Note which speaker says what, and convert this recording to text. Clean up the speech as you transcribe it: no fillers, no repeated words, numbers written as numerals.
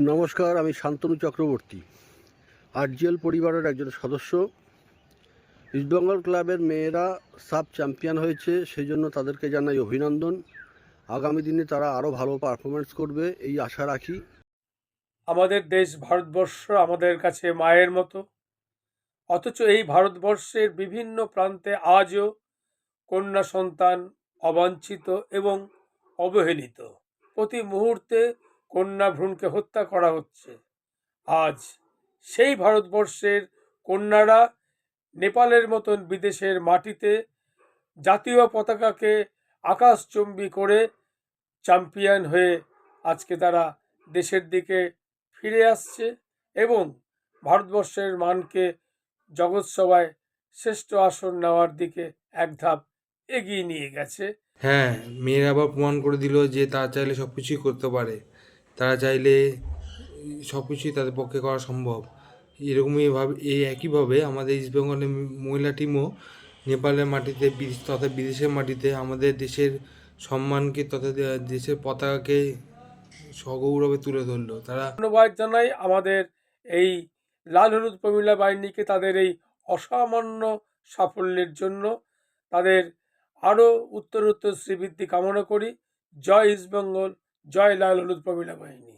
Speaker 1: নমস্কার, আমি শান্তনু চক্রবর্তী, আরজিএল পরিবারের একজন সদস্য। ইস্টবেঙ্গল ক্লাবের মেয়েরা সাব চ্যাম্পিয়ন হয়েছে, সেই জন্য তাদেরকে জানাই অভিনন্দন। আগামী দিনে তারা আরও ভালো পারফরমেন্স করবে এই আশা রাখি।
Speaker 2: আমাদের দেশ ভারতবর্ষ আমাদের কাছে মায়ের মতো, অথচ এই ভারতবর্ষের বিভিন্ন প্রান্তে আজও কন্যা সন্তান অবাঞ্ছিত এবং অবহেলিত। প্রতি মুহূর্তে কন্যা ভ্রূণকে হত্যা করা হচ্ছে। আজ সেই ভারতবর্ষের কন্যারা নেপালের মতন বিদেশের মাটিতে জাতীয় পতাকাকে আকাশচুম্বী করে চ্যাম্পিয়ন হয়ে আজকে তারা দেশের দিকে ফিরে আসছে এবং ভারতবর্ষের মানকে জগৎসভায় শ্রেষ্ঠ আসন নেওয়ার দিকে এক ধাপ এগিয়ে নিয়ে গেছে।
Speaker 3: হ্যাঁ, মেয়েরা আবার প্রমাণ করে দিল যে তারা চাইলে সব কিছুই করতে পারে। তারা চাইলে সব কিছুই তাদের পক্ষে করা সম্ভব। এই একইভাবে আমাদের ইস্ট বেঙ্গলের মহিলা টিমও নেপালের মাটিতে তথা বিদেশের মাটিতে আমাদের দেশের সম্মানকে তথা দেশের পতাকাকে সগৌরবে তুলে ধরলো। তারা
Speaker 2: ধন্যবাদ জানাই আমাদের এই লাল হলুদ প্রমিলা বাহিনীকে তাদের এই অসামান্য সাফল্যের জন্য। তাদের আরও উত্তরোত্তর শ্রীবৃদ্ধি কামনা করি। জয় ইস্ট বেঙ্গল, জয় লাল হলুদ প্রমিলা বাহিনী।